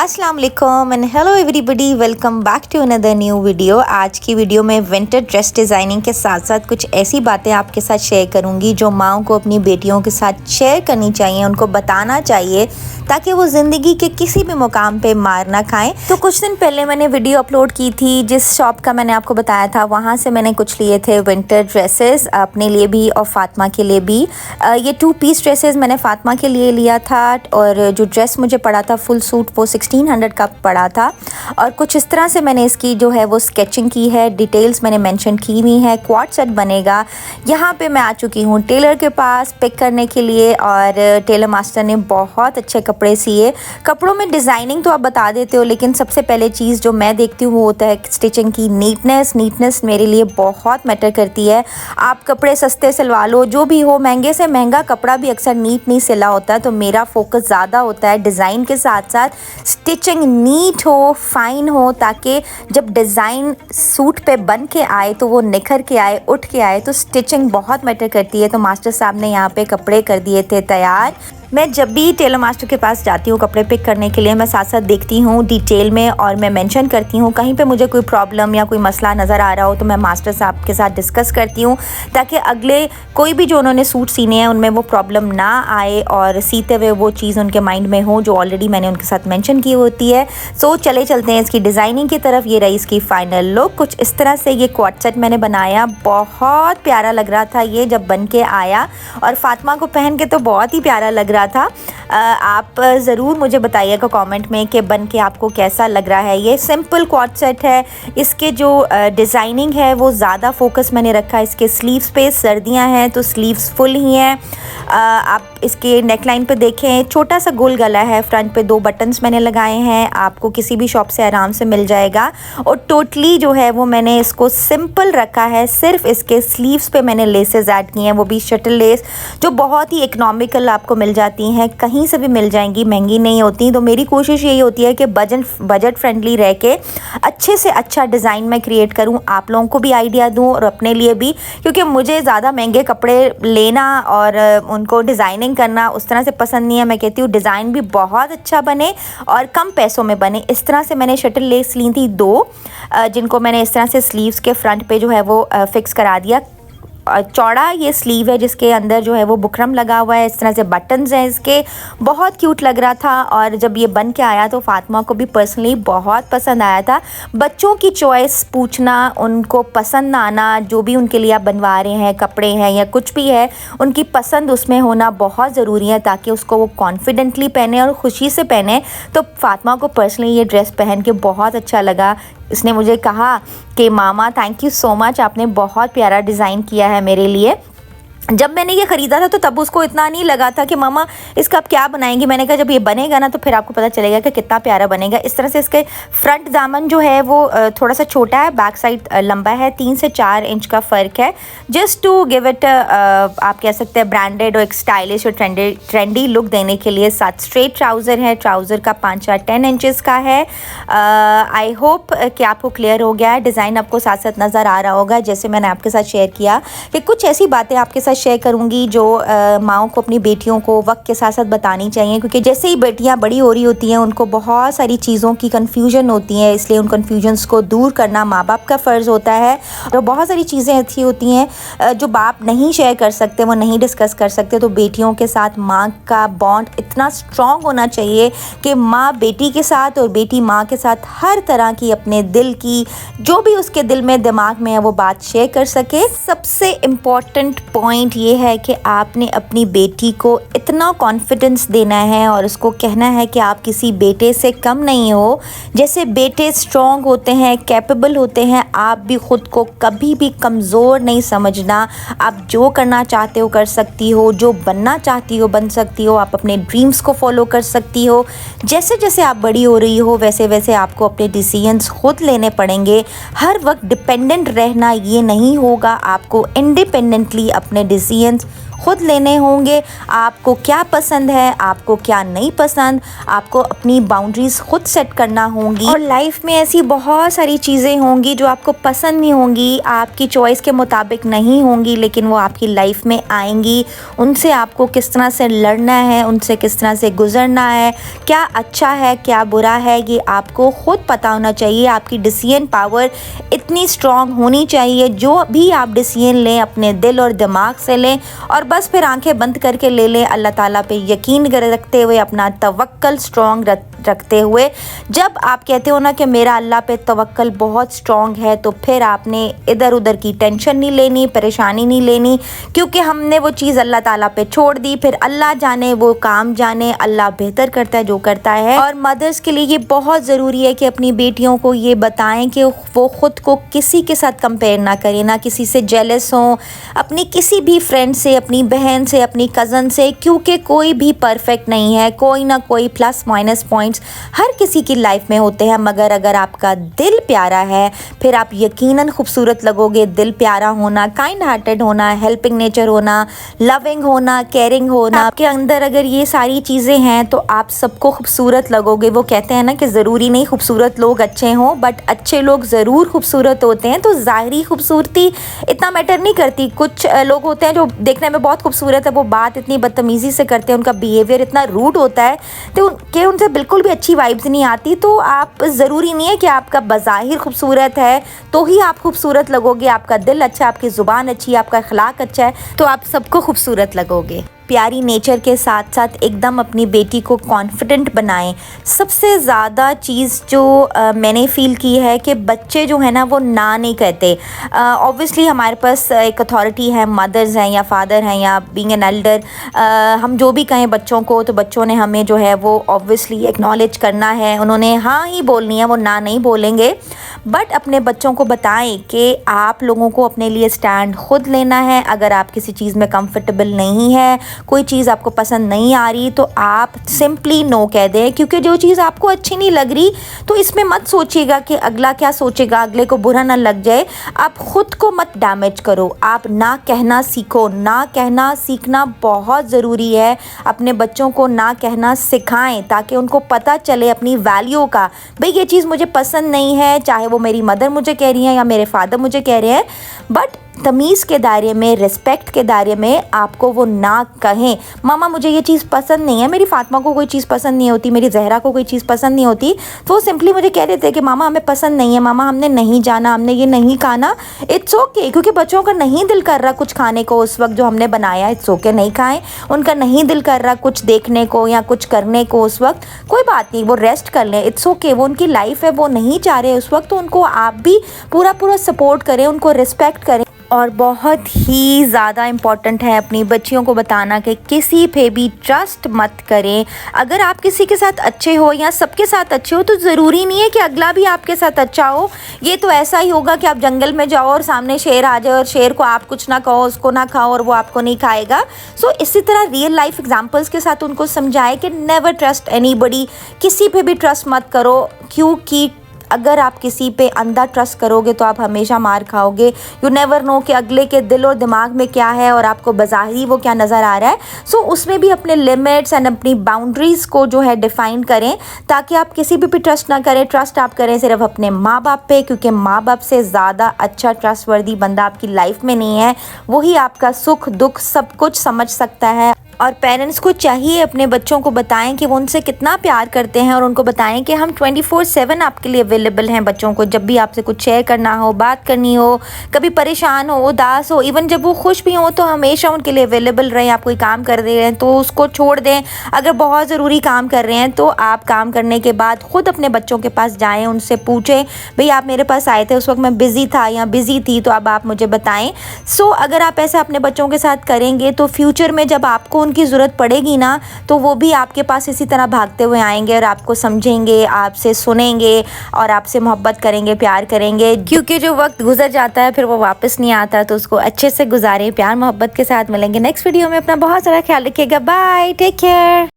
अस्सलाम वालेकुम and hello everybody, welcome back to another new video. आज की वीडियो में विंटर ड्रेस डिज़ाइनिंग के साथ साथ कुछ ऐसी बातें आपके साथ शेयर करूंगी जो माओं को अपनी बेटियों के साथ शेयर करनी चाहिए, उनको बताना चाहिए ताकि वो ज़िंदगी के किसी भी मुकाम पे मार ना खाएं। तो कुछ दिन पहले मैंने वीडियो अपलोड की थी जिस शॉप का मैंने आपको बताया था, वहाँ से मैंने कुछ लिए थे विंटर ड्रेसेस अपने लिए भी और फातिमा के लिए भी। ये 2 पीस ड्रेसेस मैंने फातिमा के लिए लिया था और जो ड्रेस मुझे पड़ा था फुल सूट वो 1600 का पड़ा था। और कुछ इस तरह से मैंने इसकी जो है वो स्केचिंग की है, डिटेल्स मैंने मेंशन की हुई है। क्वाड सेट बनेगा। यहाँ पे मैं आ चुकी हूँ टेलर के पास पिक करने के लिए और टेलर मास्टर ने बहुत अच्छे कपड़े सिए। कपड़ों में डिज़ाइनिंग तो आप बता देते हो, लेकिन सबसे पहले चीज़ जो मैं देखती हूँ वो होता है स्टिचिंग की नीटनेस मेरे लिए बहुत मैटर करती है। आप कपड़े सस्ते सिलवा लो, जो भी हो, महंगे से महंगा कपड़ा भी अक्सर नीट नहीं सिला होता है, तो मेरा फोकस ज़्यादा होता है डिज़ाइन के साथ साथ स्टिचिंग नीट हो, फाइन हो, ताकि जब डिज़ाइन सूट पे बन के आए तो वो निखर के आए, उठ के आए। तो स्टिचिंग बहुत मैटर करती है। तो मास्टर साहब ने यहाँ पे कपड़े कर दिए थे तैयार। मैं जब भी टेलर मास्टर के पास जाती हूँ कपड़े पिक करने के लिए, मैं साथ साथ देखती हूँ डिटेल में और मैं मेंशन करती हूँ कहीं पे मुझे कोई प्रॉब्लम या कोई मसला नज़र आ रहा हो तो मैं मास्टर साहब के साथ डिस्कस करती हूँ ताकि अगले कोई भी जो उन्होंने सूट सीने हैं उनमें वो प्रॉब्लम ना आए और सीते हुए वो चीज़ उनके माइंड में हो जो ऑलरेडी मैंने उनके साथ मेंशन की होती है। सो चले चलते हैं इसकी डिज़ाइनिंग की तरफ। ये रही इसकी फ़ाइनल लुक। कुछ इस तरह से ये क्वाड सेट मैंने बनाया, बहुत प्यारा लग रहा था ये जब बन के आया और फातिमा को पहन के तो बहुत ही प्यारा लग रहा था। आप ज़रूर मुझे बताइएगा कमेंट में कि बन के आपको कैसा लग रहा है। ये सिंपल क्वाड सेट है। इसके जो डिज़ाइनिंग है वो ज़्यादा फोकस मैंने रखा है इसके स्लीव्स पे। सर्दियां हैं तो स्लीव्स फुल ही हैं। आप इसके नेकलाइन पे देखें, छोटा सा गोल गला है, फ्रंट पे 2 बटन्स मैंने लगाए हैं, आपको किसी भी शॉप से आराम से मिल जाएगा। और टोटली जो है वो मैंने इसको सिंपल रखा है, सिर्फ इसके स्लीव्स पे मैंने लेसेस ऐड की हैं, वो भी शटल लेस जो बहुत ही इकनॉमिकल आपको मिल जाती हैं, कहीं से भी मिल जाएंगी, महंगी नहीं होती। तो मेरी कोशिश यही होती है कि बजट फ्रेंडली रह के अच्छे से अच्छा डिज़ाइन मैं क्रिएट करूं, आप लोगों को भी आइडिया दूं और अपने लिए भी, क्योंकि मुझे ज़्यादा महंगे कपड़े लेना और उनको डिज़ाइनिंग करना उस तरह से पसंद नहीं है। मैं कहती हूँ डिज़ाइन भी बहुत अच्छा बने और कम पैसों में बने। इस तरह से मैंने शटल लेस ली थी 2, जिनको मैंने इस तरह से स्लीव्स के फ्रंट पे जो है वो फिक्स करा दिया। चौड़ा ये स्लीव है जिसके अंदर जो है वो बुकरम लगा हुआ है, इस तरह से बटन्स हैं इसके, बहुत क्यूट लग रहा था। और जब ये बन के आया तो फातिमा को भी पर्सनली बहुत पसंद आया था। बच्चों की चॉइस पूछना, उनको पसंद आना, जो भी उनके लिए आप बनवा रहे हैं कपड़े हैं या कुछ भी है, उनकी पसंद उसमें होना बहुत ज़रूरी है ताकि उसको वो कॉन्फिडेंटली पहने और ख़ुशी से पहने। तो फातिमा को पर्सनली ये ड्रेस पहन के बहुत अच्छा लगा। इसने मुझे कहा कि मामा थैंक यू सो मच, आपने बहुत प्यारा डिज़ाइन किया है मेरे लिए। जब मैंने ये ख़रीदा था तो तब उसको इतना नहीं लगा था कि मामा इसका आप क्या बनाएंगे। मैंने कहा जब ये बनेगा ना तो फिर आपको पता चलेगा कि कितना प्यारा बनेगा। इस तरह से इसके फ्रंट दामन जो है वो थोड़ा सा छोटा है, बैक साइड लंबा है, 3 से 4 इंच का फ़र्क है, जस्ट टू गिव इट आप कह सकते हैं ब्रांडेड और एक स्टाइलिश और ट्रेंडी लुक देने के लिए। साथ स्ट्रेट ट्राउज़र है, ट्राउज़र का 5-10 इंचज़ का है। आई होप कि आपको क्लियर हो गया है। डिज़ाइन आपको साथ साथ नज़र आ रहा होगा। जैसे मैंने आपके साथ शेयर किया कि कुछ ऐसी बातें आपके साथ शेयर करूंगी जो माओं को अपनी बेटियों को वक्त के साथ साथ बतानी चाहिए, क्योंकि जैसे ही बेटियां बड़ी हो रही होती हैं उनको बहुत सारी चीज़ों की कन्फ्यूजन होती है, इसलिए उन कन्फ्यूजन्स को दूर करना माँ बाप का फ़र्ज़ होता है। और बहुत सारी चीज़ें ऐसी होती हैं जो बाप नहीं शेयर कर सकते, वो नहीं डिस्कस कर सकते। तो बेटियों के साथ माँ का बॉन्ड इतना स्ट्रॉन्ग होना चाहिए कि माँ बेटी के साथ और बेटी माँ के साथ हर तरह की अपने दिल की जो भी उसके दिल में दिमाग में है वो बात शेयर कर सके। सबसे इम्पॉर्टेंट पॉइंट ये है कि आपने अपनी बेटी को इतना कॉन्फिडेंस देना है और उसको कहना है कि आप किसी बेटे से कम नहीं हो। जैसे बेटे स्ट्रॉन्ग होते हैं, कैपेबल होते हैं, आप भी ख़ुद को कभी भी कमज़ोर नहीं समझना। आप जो करना चाहते हो कर सकती हो, जो बनना चाहती हो बन सकती हो, आप अपने ड्रीम्स को फॉलो कर सकती हो। जैसे जैसे आप बड़ी हो रही हो वैसे वैसे आपको अपने डिसीजंस खुद लेने पड़ेंगे। हर वक्त डिपेंडेंट रहना ये नहीं होगा, आपको इंडिपेंडेंटली अपने डिसीजंस खुद लेने होंगे। आपको क्या पसंद है, आपको क्या नहीं पसंद, आपको अपनी बाउंड्रीज खुद सेट करना होंगी। और लाइफ में ऐसी बहुत सारी चीज़ें होंगी जो आपको पसंद नहीं होंगी, आपकी चॉइस के मुताबिक नहीं होंगी, लेकिन वो आपकी लाइफ में आएंगी। उनसे आपको किस तरह से लड़ना है, उनसे किस तरह से गुजरना है, क्या अच्छा है क्या बुरा है, ये आपको खुद पता होना चाहिए। आपकी डिसीजन पावर इतनी स्ट्रांग होनी चाहिए, जो भी आप डिसीजन लें अपने दिल और दिमाग से लें, और बस फिर आंखें बंद करके ले लें, अल्लाह ताला पे यकीन रखते हुए, अपना तवक्कल स्ट्रांग रखते हुए। जब आप कहते हो ना कि मेरा अल्लाह पे तवक्कल बहुत स्ट्रांग है, तो फिर आपने इधर उधर की टेंशन नहीं लेनी, परेशानी नहीं लेनी, क्योंकि हमने वो चीज़ अल्लाह ताला पे छोड़ दी। फिर अल्लाह जाने, वो काम जाने, अल्लाह बेहतर करता है जो करता है। और मदर्स के लिए ये बहुत ज़रूरी है कि अपनी बेटियों को ये बताएं कि वो ख़ुद को किसी के साथ कंपेयर ना करें, ना किसी से जेलस हों, अपनी किसी भी फ्रेंड से, अपनी बहन से, अपनी कज़न से, क्योंकि कोई भी परफेक्ट नहीं है। कोई ना कोई प्लस माइनस पॉइंट्स हर किसी की लाइफ में होते हैं, मगर अगर आपका दिल प्यारा है फिर आप यकीनन खूबसूरत लगोगे। दिल प्यारा होना, काइंड हार्टेड होना, हेल्पिंग नेचर होना, लविंग होना, केयरिंग होना, आपके अंदर अगर ये सारी चीज़ें हैं तो आप सबको खूबसूरत लगोगे। वो कहते हैं ना कि ज़रूरी नहीं खूबसूरत लोग अच्छे हों, बट अच्छे लोग ज़रूर खूबसूरत होते हैं। तो ज़ाहरी खूबसूरती इतना मैटर नहीं करती। कुछ लोग होते हैं जो देखने में बहुत खूबसूरत है, वो बात इतनी बदतमीज़ी से करते हैं, उनका बिहेवियर इतना रूड होता है तो कि उनसे बिल्कुल भी अच्छी वाइब्स नहीं आती। तो आप ज़रूरी नहीं है कि आपका बज़ाहिर खूबसूरत है तो ही आप खूबसूरत लगोगे। आपका दिल अच्छा, आपकी ज़ुबान अच्छी, आपका अखलाक अच्छा है तो आप सबको खूबसूरत लगोगे। प्यारी नेचर के साथ साथ एकदम अपनी बेटी को कॉन्फिडेंट बनाएं। सबसे ज़्यादा चीज़ जो मैंने फ़ील की है कि बच्चे जो है ना वो ना नहीं कहते। ऑब्वियसली हमारे पास एक अथॉरिटी है, मदर्स हैं या फादर हैं या बीइंग एन एल्डर, हम जो भी कहें बच्चों को तो बच्चों ने हमें जो है वो ऑब्वियसली एक्नॉलेज करना है, उन्होंने हाँ ही बोलनी है, वो ना नहीं बोलेंगे। बट अपने बच्चों को बताएं कि आप लोगों को अपने लिए स्टैंड खुद लेना है। अगर आप किसी चीज़ में कंफर्टेबल नहीं है, कोई चीज़ आपको पसंद नहीं आ रही, तो आप सिंपली नो कह दें, क्योंकि जो चीज़ आपको अच्छी नहीं लग रही तो इसमें मत सोचिएगा कि अगला क्या सोचेगा, अगले को बुरा ना लग जाए। आप खुद को मत डैमेज करो, आप ना कहना सीखो। ना कहना सीखना बहुत ज़रूरी है। अपने बच्चों को ना कहना सिखाएं ताकि उनको पता चले अपनी वैल्यू का। भाई ये चीज़ मुझे पसंद नहीं है, चाहे वो मेरी मदर मुझे कह रही है या मेरे फादर मुझे कह रहे हैं, बट तमीज़ के दायरे में, रिस्पेक्ट के दायरे में आपको वो ना कहें। मामा मुझे ये चीज़ पसंद नहीं है, मेरी फातिमा को कोई चीज़ पसंद नहीं होती, मेरी जहरा को कोई चीज़ पसंद नहीं होती, तो वो सिंपली मुझे कह देते हैं कि मामा हमें पसंद नहीं है, मामा हमने नहीं जाना, हमने ये नहीं खाना। इट्स ओके, क्योंकि बच्चों का नहीं दिल कर रहा कुछ खाने को उस वक्त जो हमने बनाया, इट्स ओके, नहीं खाएं। उनका नहीं दिल कर रहा कुछ देखने को या कुछ करने को उस वक्त, कोई बात नहीं, वो रेस्ट कर लें, इट्स ओके। वो उनकी लाइफ है, वो नहीं चाह रहे उस वक्त, तो उनको आप भी पूरा सपोर्ट करें, उनको रिस्पेक्ट करें। और बहुत ही ज़्यादा इम्पॉर्टेंट है अपनी बच्चियों को बताना कि किसी पे भी ट्रस्ट मत करें। अगर आप किसी के साथ अच्छे हो या सबके साथ अच्छे हो तो ज़रूरी नहीं है कि अगला भी आपके साथ अच्छा हो। ये तो ऐसा ही होगा कि आप जंगल में जाओ और सामने शेर आ जाए और शेर को आप कुछ ना कहो, उसको ना खाओ और वो आपको नहीं खाएगा। सो इसी तरह रियल लाइफ एग्जाम्पल्स के साथ उनको समझाएं कि नेवर ट्रस्ट एनीबडी, किसी पे भी ट्रस्ट मत करो, क्योंकि अगर आप किसी पे अंधा ट्रस्ट करोगे तो आप हमेशा मार खाओगे। यू नेवर नो कि अगले के दिल और दिमाग में क्या है और आपको बज़ाहिरी वो क्या नज़र आ रहा है। सो उसमें भी अपने लिमिट्स एंड अपनी बाउंड्रीज़ को जो है डिफ़ाइन करें ताकि आप किसी पे भी ट्रस्ट ना करें। ट्रस्ट आप करें सिर्फ अपने माँ बाप पे, क्योंकि माँ बाप से ज़्यादा अच्छा ट्रस्टवर्दी बंदा आपकी लाइफ में नहीं है। वही आपका सुख दुख सब कुछ समझ सकता है। और पेरेंट्स को चाहिए अपने बच्चों को बताएं कि वो उनसे कितना प्यार करते हैं और उनको बताएं कि हम 24/7 आपके लिए अवेलेबल हैं। बच्चों को जब भी आपसे कुछ शेयर करना हो, बात करनी हो, कभी परेशान हो, उदास हो, इवन जब वो खुश भी हो तो हमेशा उनके लिए अवेलेबल रहें। आप कोई काम कर दे रहे हैं तो उसको छोड़ दें। अगर बहुत ज़रूरी काम कर रहे हैं तो आप काम करने के बाद ख़ुद अपने बच्चों के पास जाएँ, उनसे पूछें भाई आप मेरे पास आए थे, उस वक्त मैं बिज़ी था या बिज़ी थी, तो अब आप मुझे बताएँ। सो अगर आप ऐसा अपने बच्चों के साथ करेंगे तो फ्यूचर में जब आपको की ज़रूरत पड़ेगी ना तो वो भी आपके पास इसी तरह भागते हुए आएंगे और आपको समझेंगे, आपसे सुनेंगे और आपसे मोहब्बत करेंगे, प्यार करेंगे। क्योंकि जो वक्त गुजर जाता है फिर वो वापस नहीं आता, तो उसको अच्छे से गुजारें, प्यार मोहब्बत के साथ। मिलेंगे नेक्स्ट वीडियो में। अपना बहुत सारा ख्याल रखिएगा। Bye, take care.